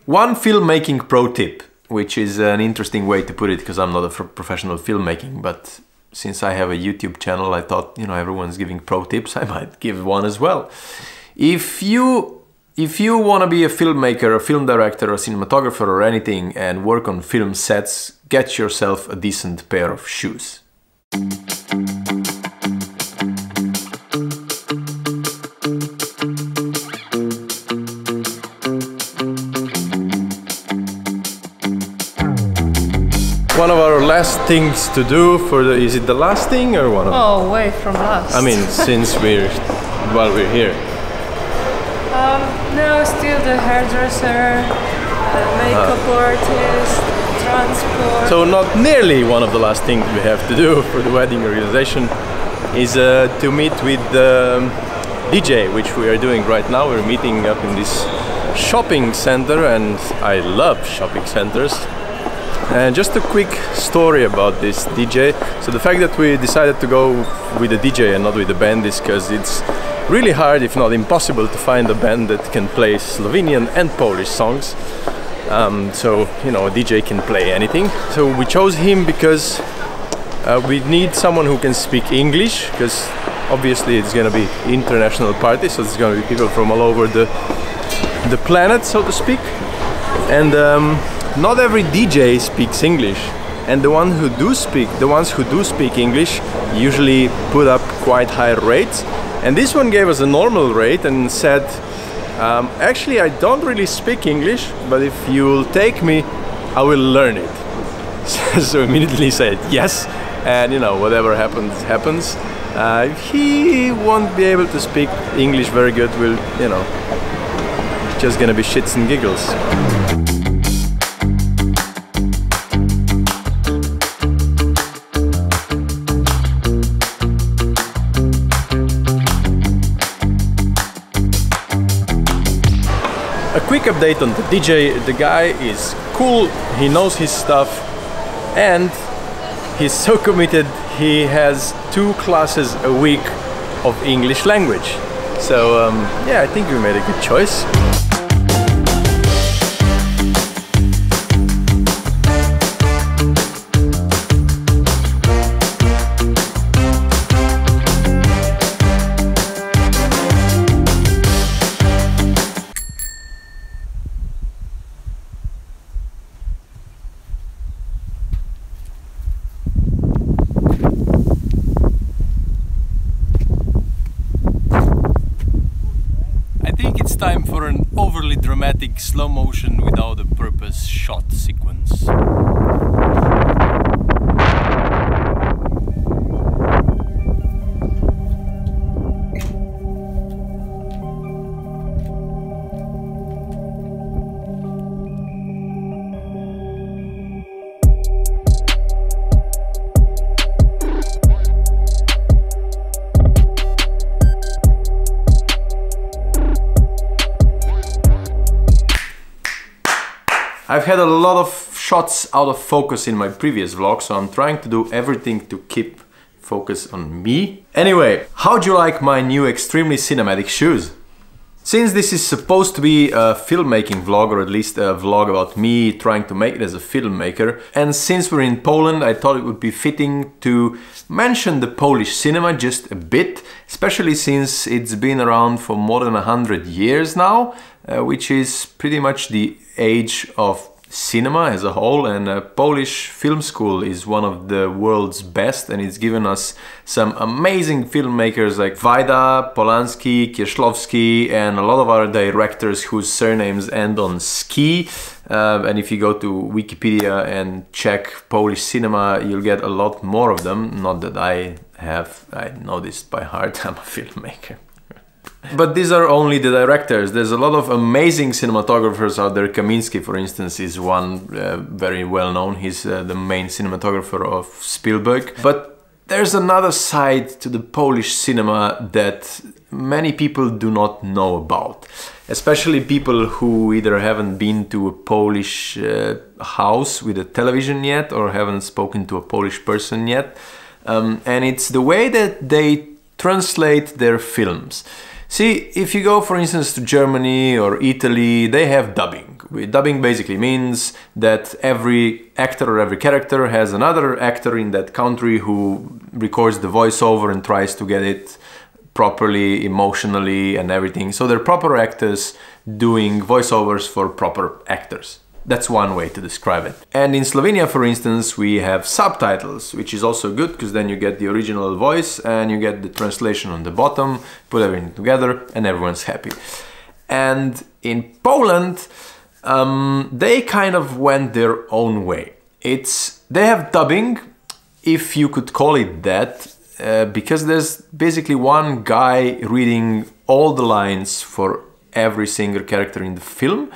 One filmmaking pro tip, which is an interesting way to put it because I'm not a professional filmmaking, but since I have a YouTube channel, I thought, you know, everyone's giving pro tips, I might give one as well. If you want to be a filmmaker, a film director, a cinematographer or anything and work on film sets, get yourself a decent pair of shoes. One of our last things to do for the... Is it the last thing or one of... Oh, way from last. I mean, since while we're here. No, still the hairdresser, makeup artist, transport. So not nearly one of the last things we have to do for the wedding organization is to meet with the DJ, which we are doing right now. We're meeting up in this shopping center, and I love shopping centers. And just a quick story about this DJ. So the fact that we decided to go with a DJ and not with a band is because it's really hard, if not impossible, to find a band that can play Slovenian and Polish songs. So, you know, a DJ can play anything. So we chose him because we need someone who can speak English, because obviously it's going to be international party, so it's going to be people from all over the planet, so to speak. And not every DJ speaks English, and the ones who do speak English usually put up quite high rates. And this one gave us a normal rate and said, actually I don't really speak English, but if you'll take me, I will learn it. So immediately said yes, and you know, whatever happens, happens. He won't be able to speak English very good, will, you know, just gonna be shits and giggles. A quick update on the DJ. The guy is cool, he knows his stuff, and he's so committed. He has 2 classes a week of English language. So yeah, I think we made a good choice. Time for an overly dramatic slow motion without a purpose shot sequence. I've had a lot of shots out of focus in my previous vlog, so I'm trying to do everything to keep focus on me. Anyway, how'd you like my new extremely cinematic shoes? Since this is supposed to be a filmmaking vlog, or at least a vlog about me trying to make it as a filmmaker, and since we're in Poland, I thought it would be fitting to mention the Polish cinema just a bit, especially since it's been around for more than 100 years now, which is pretty much the age of cinema as a whole, and Polish film school is one of the world's best, and it's given us some amazing filmmakers like Wajda, Polanski, Kieślowski, and a lot of other directors whose surnames end on ski. And if you go to Wikipedia and check Polish cinema, you'll get a lot more of them. Not that I know this by heart, I'm a filmmaker. But these are only the directors. There's a lot of amazing cinematographers out there. Kaminski, for instance, is one very well known. He's the main cinematographer of Spielberg. But there's another side to the Polish cinema that many people do not know about. Especially people who either haven't been to a Polish house with a television yet, or haven't spoken to a Polish person yet. And it's the way that they translate their films. See, if you go, for instance, to Germany or Italy, they have dubbing. Dubbing basically means that every actor or every character has another actor in that country who records the voiceover and tries to get it properly, emotionally and everything. So they're proper actors doing voiceovers for proper actors. That's one way to describe it. And in Slovenia, for instance, we have subtitles, which is also good because then you get the original voice and you get the translation on the bottom, put everything together and everyone's happy. And in Poland, they kind of went their own way. They have dubbing, if you could call it that, because there's basically one guy reading all the lines for every single character in the film.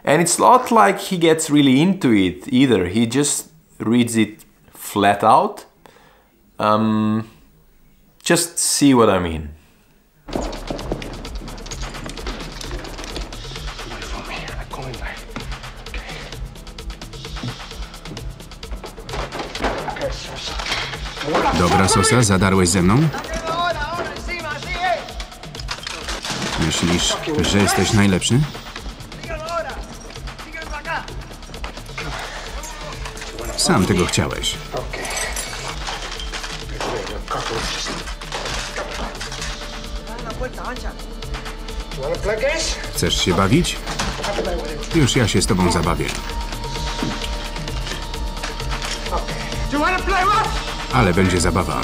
And it's not like he gets really into it either. He just reads it flat out. Just see what I mean. Dobra sosa, zadarłeś ze mną? Myślisz, że jesteś najlepszy? Sam tego chciałeś. Chcesz się bawić? Już ja się z tobą zabawię. Ale będzie zabawa.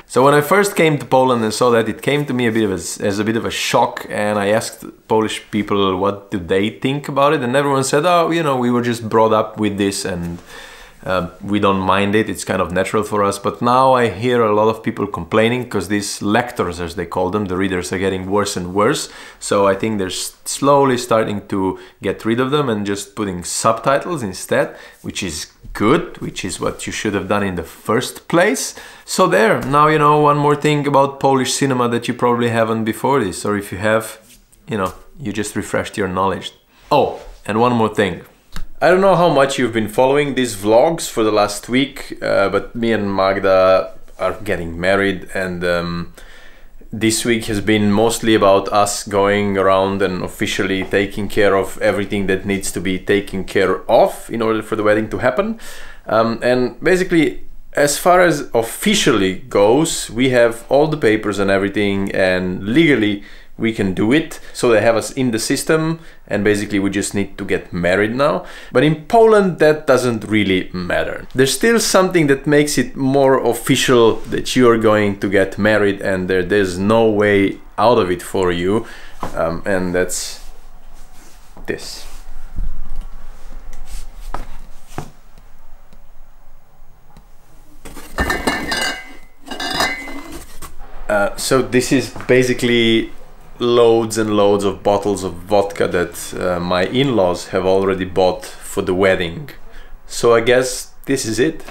So when I first came to Poland and saw that, it came to me as a bit of a shock, and I asked Polish people what do they think about it, and everyone said, oh, you know, we were just brought up with this and we don't mind it, it's kind of natural for us. But now I hear a lot of people complaining because these lectors, as they call them, the readers, are getting worse and worse. So I think they're slowly starting to get rid of them and just putting subtitles instead, which is good, which is what you should have done in the first place. So there, now you know one more thing about Polish cinema that you probably haven't before this, or if you have, you know, you just refreshed your knowledge. Oh, and one more thing. I don't know how much you've been following these vlogs for the last week, but me and Magda are getting married, and this week has been mostly about us going around and officially taking care of everything that needs to be taken care of in order for the wedding to happen. And basically, as far as officially goes, we have all the papers and everything, and legally we can do it. So they have us in the system, and basically we just need to get married now. But in Poland, that doesn't really matter. There's still something that makes it more official that you are going to get married, and there's no way out of it for you. And that's this. So this is basically loads and loads of bottles of vodka that my in-laws have already bought for the wedding. So I guess this is it.